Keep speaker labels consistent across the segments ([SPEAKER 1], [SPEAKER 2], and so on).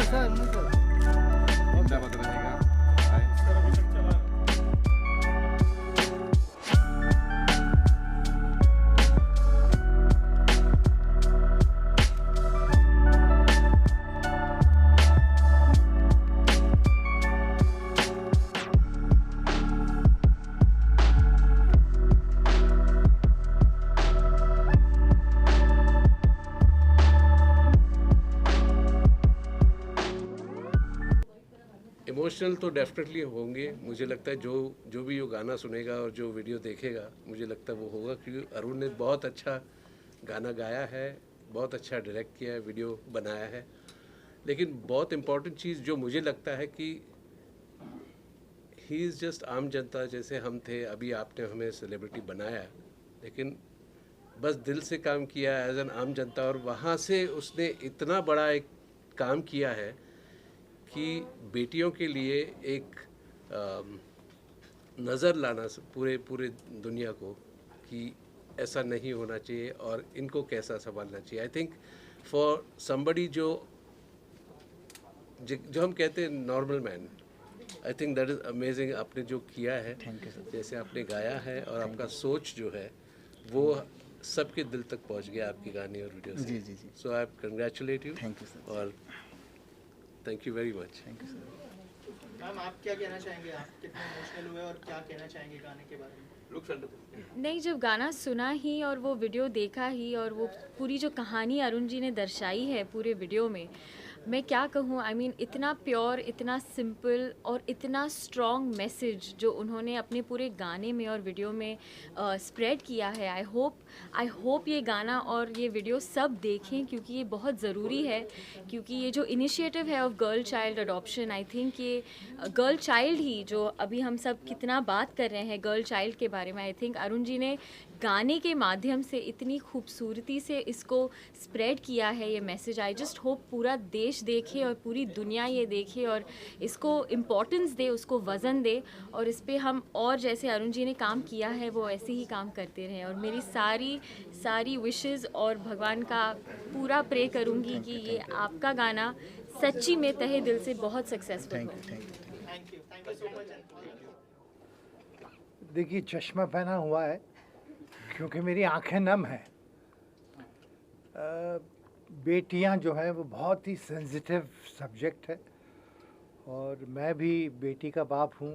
[SPEAKER 1] Sir
[SPEAKER 2] क्या बता रहेगा?
[SPEAKER 3] इमोशनल तो डेफिनेटली होंगे। मुझे लगता है जो भी वो गाना सुनेगा और जो वीडियो देखेगा, मुझे लगता है वो होगा, क्योंकि अरुण ने बहुत अच्छा गाना गाया है, बहुत अच्छा डायरेक्ट किया है, वीडियो बनाया है। लेकिन बहुत इम्पोर्टेंट चीज़ जो मुझे लगता है कि ही इज़ जस्ट आम जनता जैसे हम थे। अभी आपने हमें सेलिब्रिटी बनाया, लेकिन बस दिल से काम किया एज एन आम जनता, और वहाँ से उसने इतना बड़ा एक काम किया है कि बेटियों के लिए एक नज़र लाना पूरे पूरे दुनिया को कि ऐसा नहीं होना चाहिए और इनको कैसा संभालना चाहिए। आई थिंक फॉर समबडी जो हम कहते हैं normal man, I think that is amazing आपने जो किया है। जैसे आपने गाया है और आपका सोच जो है वो सबके दिल तक पहुंच गया आपकी गाने और वीडियो से।
[SPEAKER 1] जी।
[SPEAKER 3] So I congratulate you.
[SPEAKER 1] Thank you sir.
[SPEAKER 3] और thank you very much.
[SPEAKER 1] Thank you sir.
[SPEAKER 4] Ma'am आप क्या कहना चाहेंगे, आप कितने इमोशनल हुए और क्या कहना चाहेंगे गाने के बारे में?
[SPEAKER 5] नहीं, जब गाना सुना ही और वो वीडियो देखा ही और वो पूरी जो कहानी अरुण जी ने दर्शाई है पूरे वीडियो में, मैं क्या कहूँ, आई मीन इतना प्योर, इतना सिंपल और इतना स्ट्रॉन्ग मैसेज जो उन्होंने अपने पूरे गाने में और वीडियो में स्प्रेड किया है। आई होप ये गाना और ये वीडियो सब देखें, क्योंकि ये बहुत ज़रूरी है। क्योंकि ये जो इनिशिएटिव है of girl child adoption, I think ये गर्ल चाइल्ड ही, जो अभी हम सब कितना बात कर रहे हैं गर्ल चाइल्ड के बारे में, आई थिंक अरुण जी ने गाने के माध्यम से इतनी खूबसूरती से इसको स्प्रेड किया है ये मैसेज। आई जस्ट होप पूरा देश देखे और पूरी दुनिया ये देखे और इसको इम्पोर्टेंस दे, उसको वज़न दे, और इस पे हम और जैसे अरुण जी ने काम किया है वो ऐसे ही काम करते रहें। और मेरी सारी विशेस और भगवान का पूरा प्रे करूँगी कि ये आपका गाना सच्ची में तहे दिल से बहुत सक्सेसफुल हो।
[SPEAKER 4] Thank you so much.
[SPEAKER 6] देखिए, चश्मा पहना हुआ है क्योंकि मेरी आंखें नम हैं। बेटियां जो हैं वो बहुत ही सेंसिटिव सब्जेक्ट है, और मैं भी बेटी का बाप हूं,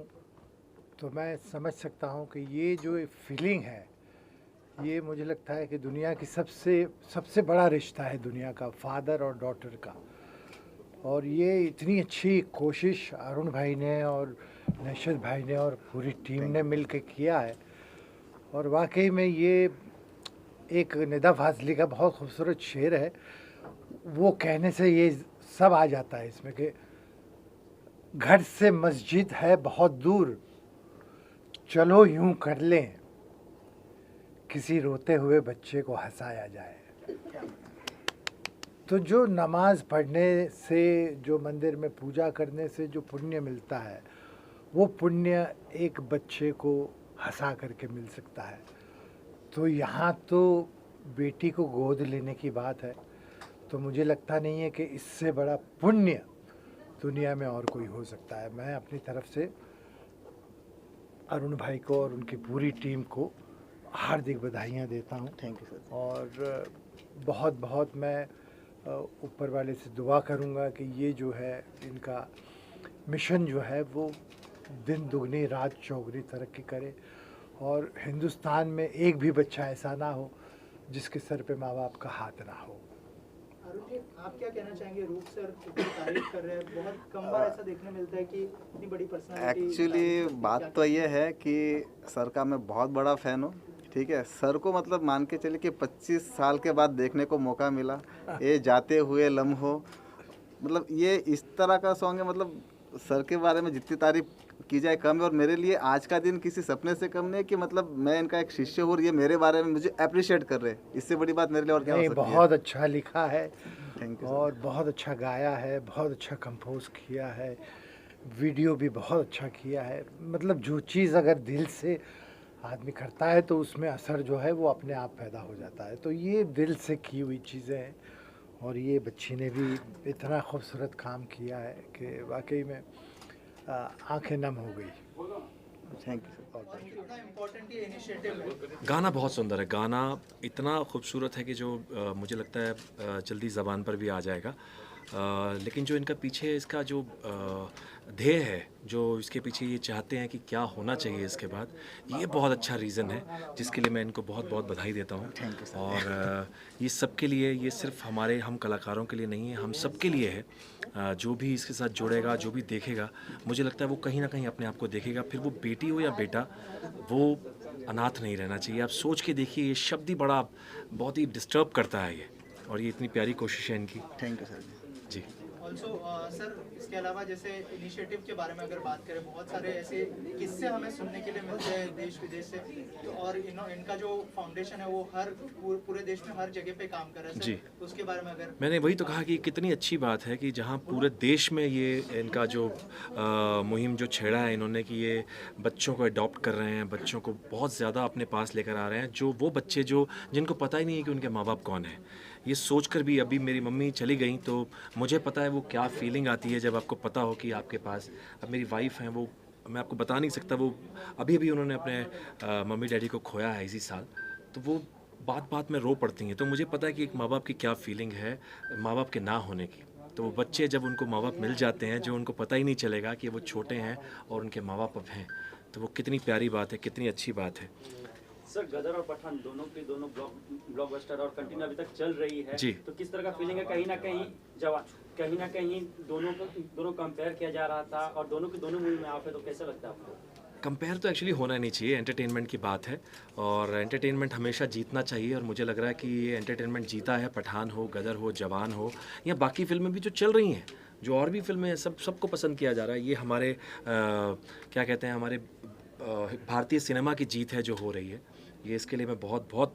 [SPEAKER 6] तो मैं समझ सकता हूं कि ये जो फीलिंग है, ये मुझे लगता है कि दुनिया की सबसे बड़ा रिश्ता है दुनिया का, फादर और डॉटर का। और ये इतनी अच्छी कोशिश अरुण भाई ने और नशद भाई ने और पूरी टीम ने मिल के किया है। और वाकई में ये एक निदा फाजली का बहुत खूबसूरत शेर है, वो कहने से ये सब आ जाता है इसमें कि घर से मस्जिद है बहुत दूर, चलो यूं कर लें, किसी रोते हुए बच्चे को हंसाया जाए। तो जो नमाज पढ़ने से, जो मंदिर में पूजा करने से जो पुण्य मिलता है, वो पुण्य एक बच्चे को हंसा करके मिल सकता है। तो यहाँ तो बेटी को गोद लेने की बात है, तो मुझे लगता नहीं है कि इससे बड़ा पुण्य दुनिया में और कोई हो सकता है। मैं अपनी तरफ से अरुण भाई को और उनकी पूरी टीम को हार्दिक बधाइयाँ देता हूँ।
[SPEAKER 1] Thank you sir.
[SPEAKER 6] और बहुत मैं ऊपर वाले से दुआ करूँगा कि ये जो है इनका मिशन जो है वो दिन दुगनी रात चौगुनी तरक्की करे, और हिंदुस्तान में एक भी बच्चा ऐसा ना हो जिसके सर पे माँ बाप का हाथ ना हो।
[SPEAKER 4] अरुण जी, आप क्या कहना चाहेंगे? रूप सर इतनी तारीफ कर रहे हैं, बहुत कम बार ऐसा देखने मिलता है कि इतनी बड़ी पर्सनालिटी।
[SPEAKER 2] एक्चुअली बात तो ये है कि सर का मैं बहुत बड़ा फ़ैन हूँ। ठीक है, सर को मतलब मान के चलिए कि 25 साल के बाद देखने को मौका मिला, ये जाते हुए लम्हों, मतलब ये इस तरह का सॉन्ग है। मतलब सर के बारे में जितनी तारीफ की जाए कम है, और मेरे लिए आज का दिन किसी सपने से कम नहीं कि मतलब मैं इनका एक शिष्य हूँ और ये मेरे बारे में मुझे अप्रिशिएट कर रहे हैं। इससे बड़ी बात मेरे लिए और क्या हो सकती है।
[SPEAKER 6] बहुत अच्छा लिखा है,
[SPEAKER 2] थैंक यू
[SPEAKER 6] और बहुत अच्छा गाया है, बहुत अच्छा कंपोज किया है, वीडियो भी बहुत अच्छा किया है। मतलब जो चीज़ अगर दिल से आदमी करता है तो उसमें असर जो है वो अपने आप पैदा हो जाता है। तो ये दिल से की हुई चीज़ें हैं, और ये बच्ची ने भी इतना खूबसूरत काम किया है कि वाकई में आंखें नम हो गई।
[SPEAKER 2] Thank you sir.
[SPEAKER 4] कितना इम्पोर्टेंट ये इनिशिएटिव है।
[SPEAKER 1] गाना बहुत सुंदर है, गाना इतना खूबसूरत है कि जो मुझे लगता है जल्दी ज़बान पर भी आ जाएगा। लेकिन जो इनका पीछे इसका जो ध्येय है, जो इसके पीछे ये चाहते हैं कि क्या होना चाहिए इसके बाद, ये बहुत अच्छा रीज़न है जिसके लिए मैं इनको बहुत बहुत बधाई देता हूँ। और ये सबके लिए, ये सिर्फ हमारे हम कलाकारों के लिए नहीं है, हम सबके लिए है। जो भी इसके साथ जुड़ेगा, जो भी देखेगा, मुझे लगता है वो कहीं ना कहीं अपने आप को देखेगा। फिर वो बेटी हो या बेटा, वो अनाथ नहीं रहना चाहिए। आप सोच के देखिए, ये शब्द ही बड़ा बहुत ही डिस्टर्ब करता है ये, और ये इतनी प्यारी कोशिश है इनकी।
[SPEAKER 2] Thank you sir
[SPEAKER 1] ji.
[SPEAKER 4] Also sir, इसके अलावा जैसे इनिशिएटिव के बारे में अगर बात करें, बहुत सारे ऐसे किस्से हमें सुनने के लिए मिलते हैं देश विदेश से। तो और इनका जो फाउंडेशन है वो हर पूरे देश में हर जगह पे काम कर रहा है सर।
[SPEAKER 1] जी।
[SPEAKER 4] उसके बारे में अगर
[SPEAKER 1] मैंने वही तो कहा कि कितनी अच्छी बात है कि जहाँ पूरे देश में ये इनका जो मुहिम जो छेड़ा है इन्होंने, कि ये बच्चों को अडॉप्ट कर रहे हैं, बच्चों को बहुत ज़्यादा अपने पास लेकर आ रहे हैं, जो वो बच्चे जो जिनको पता ही नहीं है कि उनके माँ बाप कौन है। ये सोचकर भी, अभी मेरी मम्मी चली गई तो मुझे पता है वो क्या फीलिंग आती है जब आपको पता हो कि आपके पास, अब मेरी वाइफ हैं, वो मैं आपको बता नहीं सकता, वो अभी अभी उन्होंने अपने मम्मी डैडी को खोया है इसी साल, तो वो बात बात में रो पड़ती हैं। तो मुझे पता है कि एक माँ बाप की क्या फीलिंग है माँ बाप के ना होने की। तो वो बच्चे जब उनको माँ बाप मिल जाते हैं, जो उनको पता ही नहीं चलेगा कि वो छोटे हैं और उनके माँ बाप अब हैं, तो वो कितनी प्यारी बात है, कितनी अच्छी बात है।
[SPEAKER 7] सर, गदर और पठान दोनों ब्लॉकबस्टर और कंटिन्यू अभी तक चल रही है
[SPEAKER 1] जी।
[SPEAKER 7] तो किस तरह का फीलिंग है? कहीं ना कहीं दोनों कंपेयर किया जा रहा था और दोनों की दोनों मूवी में आप है, तो कैसा लगता है आपको?
[SPEAKER 1] कंपेयर तो एक्चुअली होना नहीं चाहिए, एंटरटेनमेंट की बात है और एंटरटेनमेंट हमेशा जीतना चाहिए। और मुझे लग रहा है कि ये एंटरटेनमेंट जीता है, पठान हो, गदर हो, जवान हो, या बाकी फिल्में भी जो चल रही हैं, जो और भी फिल्में हैं, सबको पसंद किया जा रहा है। ये हमारे क्या कहते हैं, हमारे भारतीय सिनेमा की जीत है जो हो रही है। ये इसके लिए मैं बहुत बहुत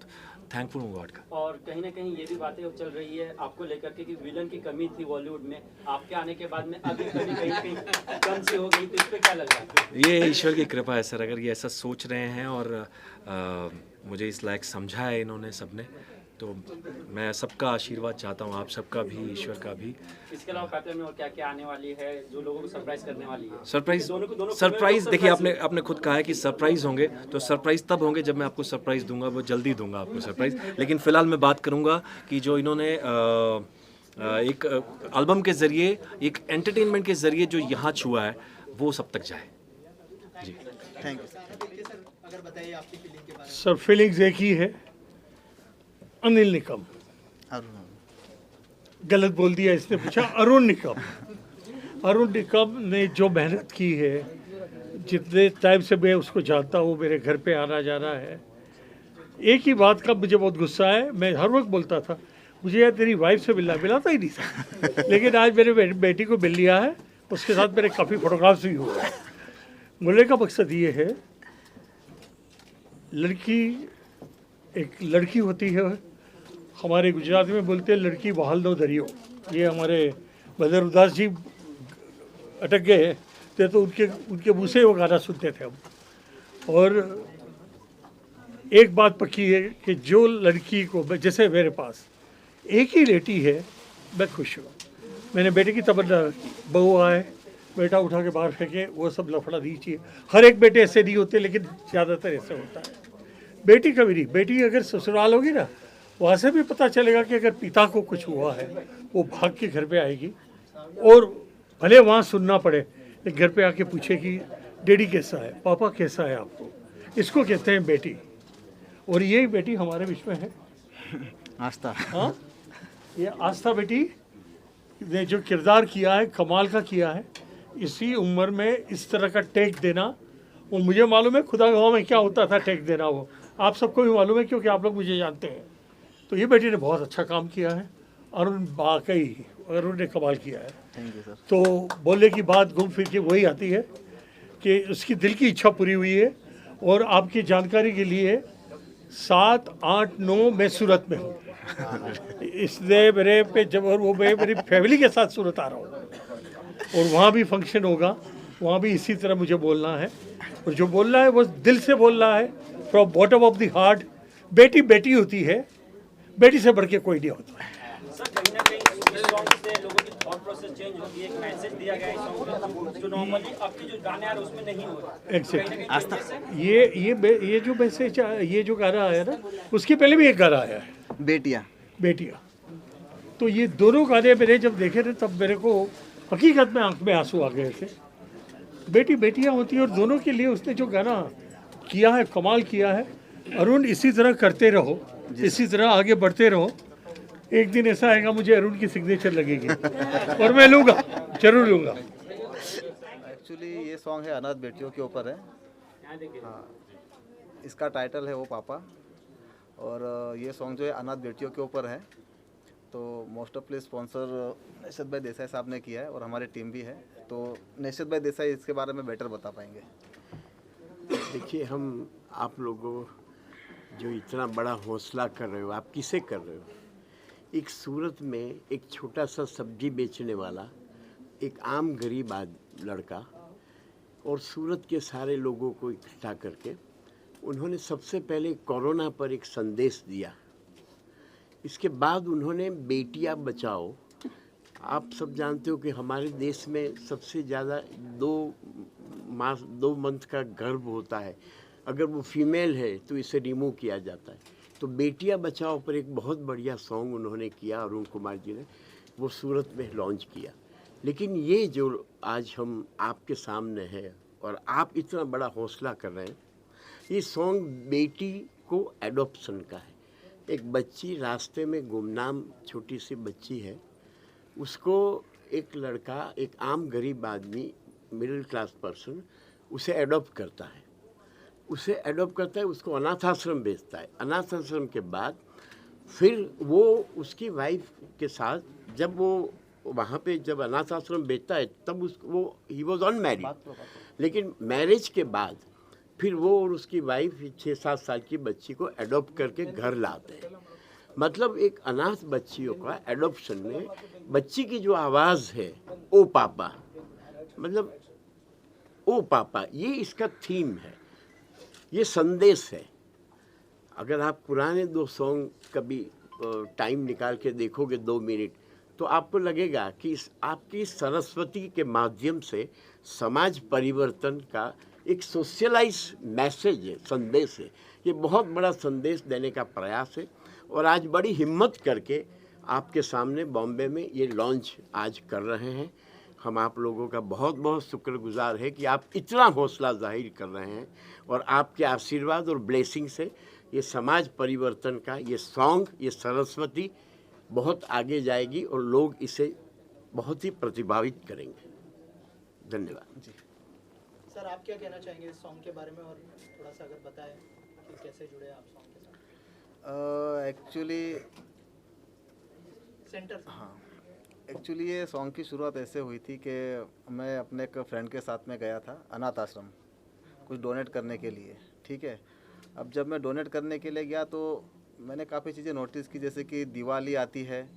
[SPEAKER 1] थैंकफुल हूँ गॉड का।
[SPEAKER 7] और कहीं ना कहीं ये भी बातें अब चल रही है आपको लेकर के कि विलन की कमी थी बॉलीवुड में, आपके आने के बाद में अभी कमी कहीं कम सी हो गई, तो इस पे क्या लग रहा है?
[SPEAKER 1] ये ईश्वर की कृपा है सर, अगर ये ऐसा सोच रहे हैं और मुझे इस लायक समझा है इन्होंने सबने, तो मैं सबका आशीर्वाद चाहता हूँ, आप सबका भी, ईश्वर का भी।
[SPEAKER 7] इसके अलावा पैकेज में और क्या क्या आने वाली है जो लोगों को सरप्राइज करने वाली है?
[SPEAKER 1] सरप्राइज देखिए, आपने खुद कहा है कि सरप्राइज होंगे, तो सरप्राइज तब होंगे जब मैं आपको सरप्राइज दूंगा, वो जल्दी दूंगा आपको सरप्राइज। लेकिन फिलहाल मैं बात करूंगा कि जो इन्होंने एक एल्बम के ज़रिए, एक एंटरटेनमेंट के ज़रिए जो यहाँ छुआ है, वो सब तक जाए। जी,
[SPEAKER 2] थैंक यू
[SPEAKER 4] सर, अगर बताइए आपकी फीलिंग के बारे में।
[SPEAKER 8] सर, फीलिंग्स एक ही है, अनिल निकम। गलत बोल दिया इसने, पूछा अरुण निकम। अरुण निकम ने जो मेहनत की है, जितने टाइम से मैं उसको जानता हूँ, मेरे घर पे आना जाना है। एक ही बात का मुझे बहुत गुस्सा है, मैं हर वक्त बोलता था मुझे यार तेरी वाइफ से मिलाता ही नहीं था, लेकिन आज मेरे बेटी को मिल लिया है, उसके साथ मेरे काफ़ी फोटोग्राफ्स भी हुए हैं। बोलने का मकसद ये है, एक लड़की होती है, हमारे गुजराती में बोलते हैं लड़की बहाल दो दरियो। ये हमारे बदर उदास जी अटक गए थे तो उनके मुँह से वो गाना सुनते थे हम। और एक बात पक्की है कि जो लड़की को, जैसे मेरे पास एक ही बेटी है, मैं खुश हूँ। मैंने बेटे की तमन्ना, बहू आए, बेटा उठा के बाहर फेंके, वो सब लफड़ा दीजिए। हर एक बेटे ऐसे नहीं होते, लेकिन ज़्यादातर ऐसे होता है। बेटी कभी नहीं, बेटी अगर ससुराल होगी ना, वहाँ से भी पता चलेगा कि अगर पिता को कुछ हुआ है, वो भाग के घर पे आएगी, और भले वहाँ सुनना पड़े, लेकिन घर पे आके पूछे कि डैडी कैसा है, पापा कैसा है आपको। इसको कहते हैं बेटी, और यही बेटी हमारे बीच में है,
[SPEAKER 2] आस्था।
[SPEAKER 8] हाँ, ये आस्था बेटी ने जो किरदार किया है, कमाल का किया है। इसी उम्र में इस तरह का टेक देना, वो मुझे मालूम है खुदा गाँव में क्या होता था टेक देना, वो आप सबको भी मालूम है क्योंकि आप लोग मुझे जानते हैं। तो ये बेटी ने बहुत अच्छा काम किया है, अरुण ने कमाल किया है।
[SPEAKER 2] Thank you sir.
[SPEAKER 8] तो बोलने की बात घूम फिर के वही आती है कि उसकी दिल की इच्छा पूरी हुई है। और आपकी जानकारी के लिए 7, 8, 9 मैं सूरत में हूँ, इसलिए मेरे पे जब, और वो मैं मेरी फैमिली के साथ सूरत आ रहा हूँ, और वहाँ भी फंक्शन होगा, वहाँ भी इसी तरह मुझे बोलना है, और जो बोलना है वो दिल से बोलना है, from bottom of the heart. बेटी बेटी होती है, बेटी से बढ़ के कोई नहीं होता।
[SPEAKER 7] सर, कहीं ना कहीं सॉन्ग से लोगों की थॉट प्रोसेस चेंज होती है, एक मैसेज दिया गया है इस सॉन्ग में जो नॉर्मली आपके जो गाने आ रहे हैं उसमें नहीं हो रहा।
[SPEAKER 8] एक्सेप्ट ये जो मैसेज ये जो गाना आया ना, उसके पहले भी एक गाना आया है
[SPEAKER 2] बेटियाँ।
[SPEAKER 8] बेटियाँ। तो ये दोनों गाने मैंने जब देखे थे तब मेरे को हकीकत में आंख में आंसू आ गए थे। बेटी बेटियाँ होती है और दोनों के लिए उसने जो गाना किया है कमाल किया है। अरुण इसी तरह करते रहो, इसी तरह आगे बढ़ते रहो। एक दिन ऐसा आएगा मुझे अरुण की सिग्नेचर लगेगी और मैं लूँगा, जरूर लूँगा।
[SPEAKER 2] एक्चुअली ये सॉन्ग है अनाथ बेटियों के ऊपर है। हाँ, इसका टाइटल है वो पापा, और ये सॉन्ग जो है अनाथ बेटियों के ऊपर है। तो मोस्ट ऑफली स्पॉन्सर नेशद भाई देसाई साहब ने किया है और हमारी टीम भी है। तो नेशद भाई देसाई इसके बारे में बेटर बता पाएंगे।
[SPEAKER 9] देखिए, हम आप लोगों जो इतना बड़ा हौसला कर रहे हो, आप किसे कर रहे हो? एक सूरत में एक छोटा सा सब्जी बेचने वाला, एक आम गरीब लड़का, और सूरत के सारे लोगों को इकट्ठा करके उन्होंने सबसे पहले कोरोना पर एक संदेश दिया। इसके बाद उन्होंने बेटियां बचाओ। आप सब जानते हो कि हमारे देश में सबसे ज़्यादा 2 मंथ का गर्भ होता है। अगर वो फीमेल है तो इसे रिमूव किया जाता है। तो बेटियां बचाओ पर एक बहुत बढ़िया सॉन्ग उन्होंने किया, अरुण कुमार जी ने, वो सूरत में लॉन्च किया। लेकिन ये जो आज हम आपके सामने है और आप इतना बड़ा हौसला कर रहे हैं, ये सॉन्ग बेटी को एडॉप्शन का है। एक बच्ची रास्ते में गुमनाम छोटी सी बच्ची है, उसको एक लड़का, एक आम गरीब आदमी, मिडिल क्लास पर्सन उसे एडॉप्ट करता है। उसको अनाथ आश्रम भेजता है। अनाथ आश्रम के बाद फिर वो उसकी वाइफ के साथ, जब वो वहाँ पे जब अनाथ आश्रम भेजता है तब वो ही वॉज अनमैरिड, लेकिन मैरिज के बाद फिर वो और उसकी वाइफ 6-7 साल की बच्ची को एडॉप्ट करके घर लाते हैं। मतलब एक अनाथ बच्चियों का एडॉप्शन में बच्ची की जो आवाज़ है, ओ पापा, मतलब ओ पापा, ये इसका थीम है, ये संदेश है। अगर आप पुराने 2 सॉन्ग कभी टाइम निकाल के देखोगे 2 मिनट, तो आपको लगेगा कि आपकी सरस्वती के माध्यम से समाज परिवर्तन का एक सोशलाइज मैसेज है, संदेश है। ये बहुत बड़ा संदेश देने का प्रयास है और आज बड़ी हिम्मत करके आपके सामने बॉम्बे में ये लॉन्च आज कर रहे हैं। हम आप लोगों का बहुत बहुत शुक्रगुजार है कि आप इतना हौसला जाहिर कर रहे हैं और आपके आशीर्वाद और ब्लेसिंग से ये समाज परिवर्तन का ये सॉन्ग, ये सरस्वती बहुत आगे जाएगी और लोग इसे बहुत ही प्रतिभावित करेंगे। धन्यवाद जी।
[SPEAKER 4] सर, आप क्या कहना चाहेंगे इस सॉन्ग के बारे में, और थोड़ा सा अगर बताएं कि कैसे जुड़े आप सॉन्ग के साथ?
[SPEAKER 2] एक्चुअली ये सॉन्ग की शुरुआत ऐसे हुई थी कि मैं अपने एक फ्रेंड के साथ में गया था अनाथ आश्रम कुछ डोनेट करने के लिए। ठीक है, अब जब मैं डोनेट करने के लिए गया तो मैंने काफ़ी चीज़ें नोटिस की, जैसे कि दिवाली आती है,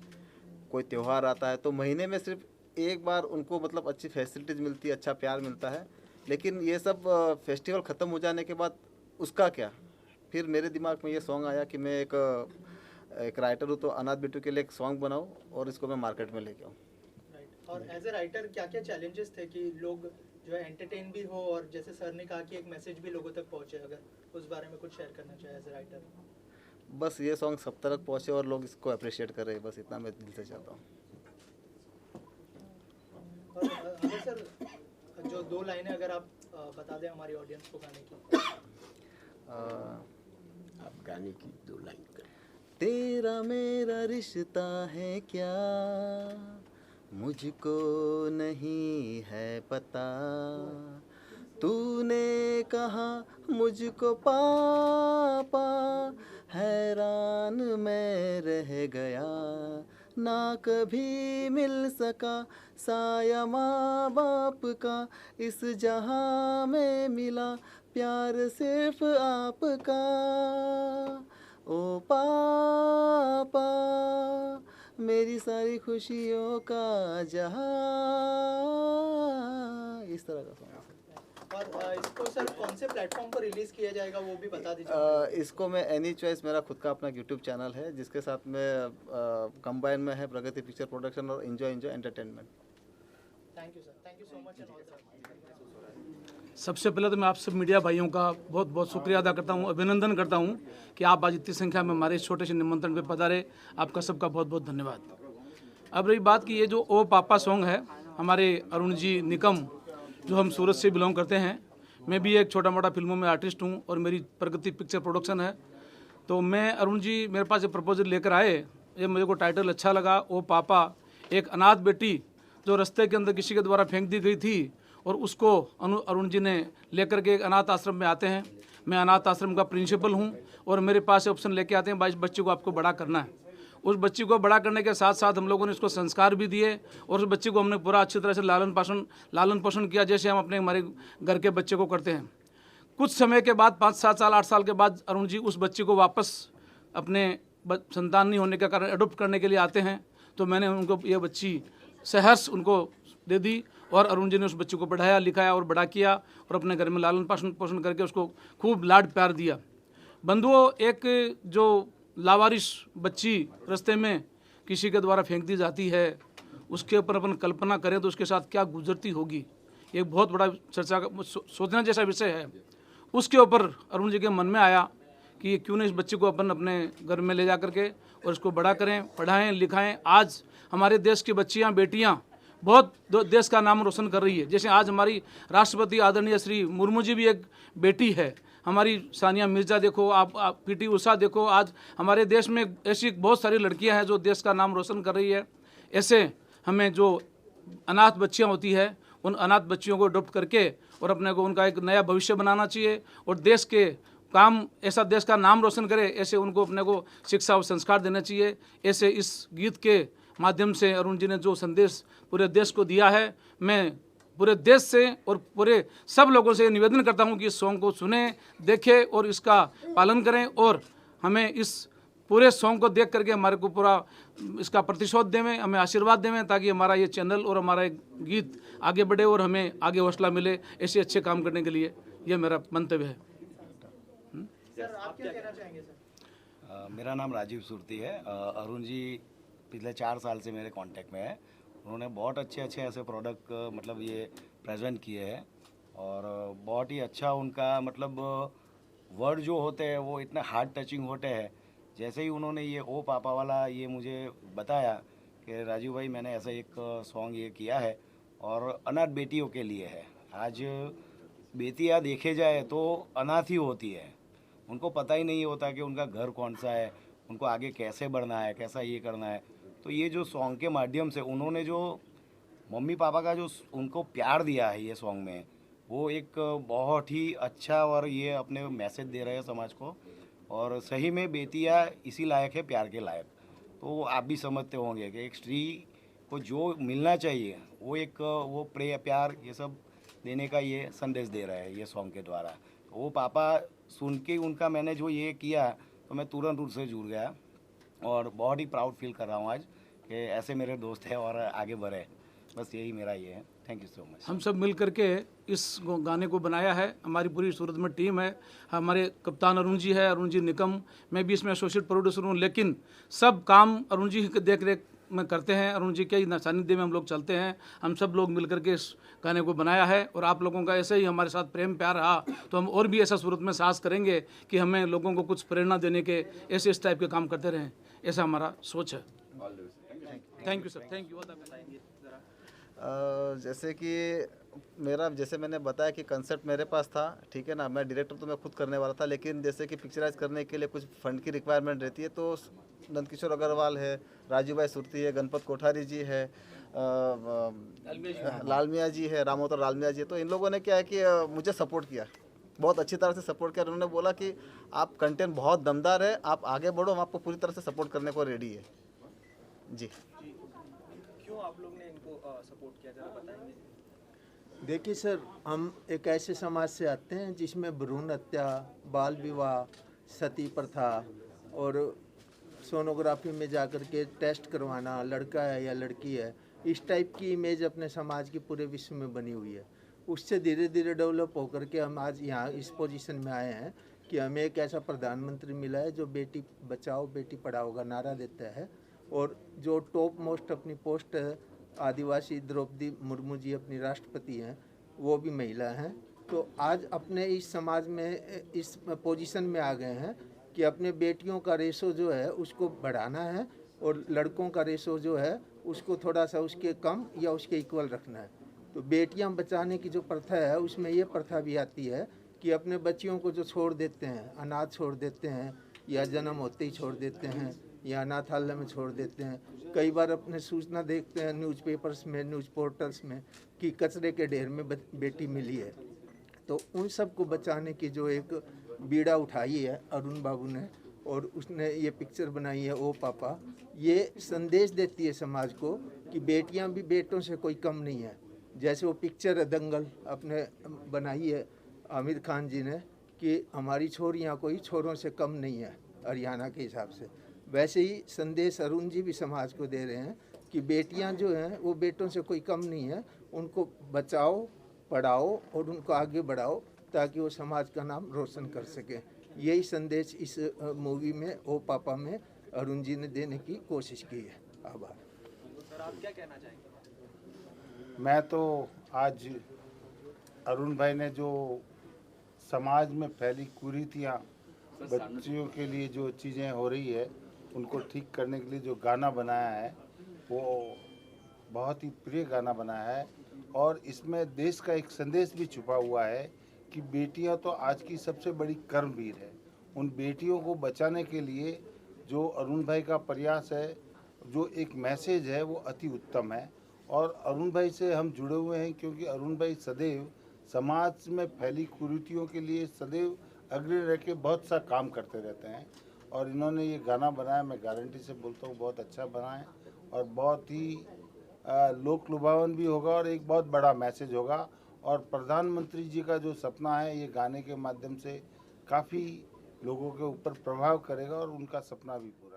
[SPEAKER 2] कोई त्यौहार आता है, तो महीने में सिर्फ एक बार उनको मतलब अच्छी फैसिलिटीज़ मिलती है, अच्छा प्यार मिलता है। लेकिन ये सब फेस्टिवल ख़त्म हो जाने के बाद उसका क्या? फिर मेरे दिमाग में ये सॉन्ग आया कि मैं एक राइटर हूँ, तो अनाथ बेटियों के लिए एक सॉन्ग बनाऊँ और इसको मैं मार्केट में लेके आऊँ।
[SPEAKER 4] राइट। और एज ए राइटर क्या क्या चैलेंजेस थे कि लोग जो है एंटरटेन भी हो और जैसे सर ने कहा कि एक मैसेज भी लोगों तक पहुँचे, अगर उस बारे में कुछ शेयर करना चाहे एज ए राइटर?
[SPEAKER 2] बस ये सॉन्ग सब तक पहुँचे और लोग इसको अप्रिशिएट करें, बस इतना मैं दिल से चाहता हूँ।
[SPEAKER 4] और अगर सर जो 2 लाइनें अगर आप बता दें हमारी ऑडियंस को गाने की।
[SPEAKER 9] आप गाने की 2 लाइन करें।
[SPEAKER 2] तेरा मेरा रिश्ता है क्या, मुझको नहीं है पता, तूने कहा मुझको पापा, हैरान मैं रह गया, ना कभी मिल सका साया माँ बाप का, इस जहाँ में मिला प्यार सिर्फ आपका, ओ पापा मेरी सारी खुशियों का जहाँ। इस तरह का सॉन्ग।
[SPEAKER 4] और इसको सर कौन से प्लेटफॉर्म पर रिलीज किया जाएगा वो भी बता दीजिए।
[SPEAKER 2] इसको मैं एनी चॉइस, मेरा खुद का अपना यूट्यूब चैनल है जिसके साथ में कंबाइन में है प्रगति पिक्चर प्रोडक्शन और enjoy entertainment.
[SPEAKER 4] Thank you sir, thank you so much and all the best.
[SPEAKER 10] सबसे पहले तो मैं आप सब मीडिया भाइयों का बहुत बहुत शुक्रिया अदा करता हूं, अभिनंदन करता हूं कि आप आज इतनी संख्या में हमारे इस छोटे से निमंत्रण पे पधारे। आपका सबका बहुत बहुत धन्यवाद। अब रही बात की ये जो ओ पापा सॉन्ग है, हमारे अरुण जी निकम जो हम सूरत से बिलोंग करते हैं, मैं भी एक छोटा मोटा फिल्मों में आर्टिस्ट हूँ और मेरी प्रगति पिक्चर प्रोडक्शन है। तो मैं अरुण जी मेरे पास एक प्रपोजल लेकर आए, ये मुझे को टाइटल अच्छा लगा, ओ पापा। एक अनाथ बेटी जो रास्ते के अंदर किसी के द्वारा फेंक दी गई थी और उसको अरुण जी ने लेकर के एक अनाथ आश्रम में आते हैं। मैं अनाथ आश्रम का प्रिंसिपल हूँ और मेरे पास ऑप्शन लेके आते हैं, भाई इस बच्चे को आपको बड़ा करना है। उस बच्ची को बड़ा करने के साथ साथ हम लोगों ने इसको संस्कार भी दिए और उस बच्चे को हमने पूरा अच्छी तरह से लालन पोषण किया, जैसे हम अपने हमारे घर के बच्चे को करते हैं। कुछ समय के बाद 5, 7 साल 8 साल के बाद अरुण जी उस बच्ची को वापस अपने संतान नहीं होने के कारण अडॉप्ट करने के लिए आते हैं। तो मैंने उनको ये बच्ची सहर्ष उनको दे दी और अरुण जी ने उस बच्ची को पढ़ाया लिखाया और बड़ा किया और अपने घर में लालन पोषण करके उसको खूब लाड प्यार दिया। बंधुओं, एक जो लावारिस बच्ची रास्ते में किसी के द्वारा फेंक दी जाती है, उसके ऊपर अपन कल्पना करें तो उसके साथ क्या गुजरती होगी, एक बहुत बड़ा चर्चा का सोचने जैसा विषय है। उसके ऊपर अरुण जी के मन में आया कि क्यों नहीं इस बच्चे को अपन अपने घर में ले जा करके और इसको बड़ा करें, पढ़ाएं लिखाएं। आज हमारे देश की बच्चियां बेटियां बहुत देश का नाम रोशन कर रही है। जैसे आज हमारी राष्ट्रपति आदरणीय श्री मुर्मू जी भी एक बेटी है, हमारी सानिया मिर्जा देखो, आप PT उषा देखो। आज हमारे देश में ऐसी बहुत सारी लड़कियां हैं जो देश का नाम रोशन कर रही है। ऐसे हमें जो अनाथ बच्चियां होती है, उन अनाथ बच्चियों को अडॉप्ट करके और अपने को उनका एक नया भविष्य बनाना चाहिए और देश के काम ऐसा देश का नाम रोशन करे, ऐसे उनको अपने को शिक्षा और संस्कार देना चाहिए। ऐसे इस गीत के माध्यम से अरुण जी ने जो संदेश पूरे देश को दिया है, मैं पूरे देश से और पूरे सब लोगों से निवेदन करता हूं कि इस सॉन्ग को सुने, देखें और इसका पालन करें और हमें इस पूरे सॉन्ग को देख करके हमारे को पूरा इसका प्रतिशोध देवें, हमें आशीर्वाद देवें, ताकि हमारा ये चैनल और हमारा एक गीत आगे बढ़े और हमें आगे हौसला मिले ऐसे अच्छे काम करने के लिए। ये मेरा मंतव्य है।
[SPEAKER 4] सर आप क्या कहना चाहेंगे सर?
[SPEAKER 11] मेरा नाम राजीव सुरती है। अरुण जी पिछले 4 साल से मेरे कांटेक्ट में है। उन्होंने बहुत अच्छे ऐसे प्रोडक्ट मतलब ये प्रेजेंट किए हैं और बहुत ही अच्छा उनका मतलब वर्ड जो होते हैं वो इतने हार्ट टचिंग होते हैं। जैसे ही उन्होंने ये ओ पापा वाला ये मुझे बताया कि राजीव भाई मैंने ऐसा एक सॉन्ग ये किया है और अनाथ बेटियों के लिए है। आज बेटियां देखे जाए तो अनाथ ही होती है, उनको पता ही नहीं होता कि उनका घर कौन सा है, उनको आगे कैसे बढ़ना है, कैसा ये करना है। तो ये जो सॉन्ग के माध्यम से उन्होंने जो मम्मी पापा का जो उनको प्यार दिया है ये सॉन्ग में, वो एक बहुत ही अच्छा और ये अपने मैसेज दे रहे हैं समाज को। और सही में बेटियां इसी लायक है, प्यार के लायक। तो आप भी समझते होंगे कि एक स्त्री को जो मिलना चाहिए वो एक वो प्यार ये सब देने का ये संदेश दे रहा है ये सॉन्ग के द्वारा। तो वो पापा सुन के उनका मैंने जो ये किया तो मैं तुरंत उससे जुड़ गया और बहुत ही प्राउड फील कर रहा हूँ आज कि ऐसे मेरे दोस्त हैं और आगे बढ़े। बस यही मेरा ये है। Thank you so much.
[SPEAKER 10] हम सब मिल करके इस गाने को बनाया है, हमारी पूरी सूरत में टीम है। हमारे कप्तान अरुण जी है, अरुण जी निकम, मैं भी इसमें एसोसिएट प्रोड्यूसर हूँ, लेकिन सब काम अरुण जी की देख रेख में करते हैं। अरुण जी के सानिध्य में हम लोग चलते हैं। हम सब लोग मिल करके इस गाने को बनाया है और आप लोगों का ऐसे ही हमारे साथ प्रेम प्यार रहा तो हम और भी ऐसा सूरत में साहस करेंगे कि हमें लोगों को कुछ प्रेरणा देने के ऐसे इस टाइप के काम करते रहें, ऐसा हमारा सोच है। Thank you sir, thank you.
[SPEAKER 2] जैसे कि जैसे मैंने बताया कि कंसेप्ट मेरे पास था, ठीक है ना, मैं डायरेक्टर तो मैं खुद करने वाला था, लेकिन जैसे कि पिक्चराइज करने के लिए कुछ फंड की रिक्वायरमेंट रहती है, तो नंदकिशोर अग्रवाल है, राजू भाई सुरती है, गणपत कोठारी जी है, लाल मियाँ जी है, रामोतर लाल मियाँ जी है। तो इन लोगों ने क्या है कि मुझे सपोर्ट किया, बहुत अच्छी तरह से सपोर्ट किया। उन्होंने बोला कि आप कंटेंट बहुत दमदार है, आप आगे बढ़ो, हम आपको पूरी तरह से सपोर्ट करने को रेडी है जी।
[SPEAKER 4] क्यों आप लोग ने इनको सपोर्ट किया, जरा बताएंगे?
[SPEAKER 12] देखिए सर, हम एक ऐसे समाज से आते हैं जिसमें भ्रूण हत्या, बाल विवाह, सती प्रथा और सोनोग्राफी में जाकर के टेस्ट करवाना, लड़का है या लड़की है, इस टाइप की इमेज अपने समाज की पूरे विश्व में बनी हुई है। उससे धीरे धीरे डेवलप होकर के हम आज यहाँ इस पोजीशन में आए हैं कि हमें एक ऐसा प्रधानमंत्री मिला है जो बेटी बचाओ बेटी पढ़ाओ का नारा देता है, और जो टॉप मोस्ट अपनी पोस्ट आदिवासी द्रौपदी मुर्मू जी अपनी राष्ट्रपति हैं, वो भी महिला हैं। तो आज अपने इस समाज में इस पोजीशन में आ गए हैं कि अपने बेटियों का रेशो जो है उसको बढ़ाना है और लड़कों का रेशो जो है उसको थोड़ा सा उसके कम या उसके इक्वल रखना है। तो बेटियां बचाने की जो प्रथा है उसमें ये प्रथा भी आती है कि अपने बच्चियों को जो छोड़ देते हैं, अनाथ छोड़ देते हैं या जन्म होते ही छोड़ देते हैं या अनाथालय में छोड़ देते हैं। कई बार अपने सूचना देखते हैं न्यूज़पेपर्स में, न्यूज़ पोर्टल्स में कि कचरे के ढेर में बेटी मिली है। तो उन सब को बचाने की जो एक बीड़ा उठाई है अरुण बाबू ने, और उसने ये पिक्चर बनाई है ओ पापा, ये संदेश देती है समाज को कि बेटियां भी बेटों से कोई कम नहीं है। जैसे वो पिक्चर है दंगल अपने बनाई है आमिर खान जी ने कि हमारी छोरियां कोई छोरों से कम नहीं है हरियाणा के हिसाब से, वैसे ही संदेश अरुण जी भी समाज को दे रहे हैं कि बेटियां जो हैं वो बेटों से कोई कम नहीं है, उनको बचाओ पढ़ाओ और उनको आगे बढ़ाओ ताकि वो समाज का नाम रोशन कर सकें। यही संदेश इस मूवी में ओ पापा में अरुण जी ने देने की कोशिश की है। आभार।
[SPEAKER 4] सर आप क्या कहना चाहेंगे?
[SPEAKER 13] मैं तो आज अरुण भाई ने जो समाज में फैली कुरीतियाँ, बच्चियों के लिए जो चीज़ें हो रही है उनको ठीक करने के लिए जो गाना बनाया है वो बहुत ही प्रिय गाना बनाया है, और इसमें देश का एक संदेश भी छुपा हुआ है कि बेटियां तो आज की सबसे बड़ी कर्मवीर है। उन बेटियों को बचाने के लिए जो अरुण भाई का प्रयास है, जो एक मैसेज है, वो अति उत्तम है। और अरुण भाई से हम जुड़े हुए हैं क्योंकि अरुण भाई सदैव समाज में फैली कुरीतियों के लिए सदैव अग्रणी रह के बहुत सा काम करते रहते हैं, और इन्होंने ये गाना बनाया, मैं गारंटी से बोलता हूँ बहुत अच्छा बना है और बहुत ही लोक लुभावन भी होगा और एक बहुत बड़ा मैसेज होगा। और प्रधानमंत्री जी का जो सपना है ये गाने के माध्यम से काफ़ी लोगों के ऊपर प्रभाव करेगा और उनका सपना भी पूरा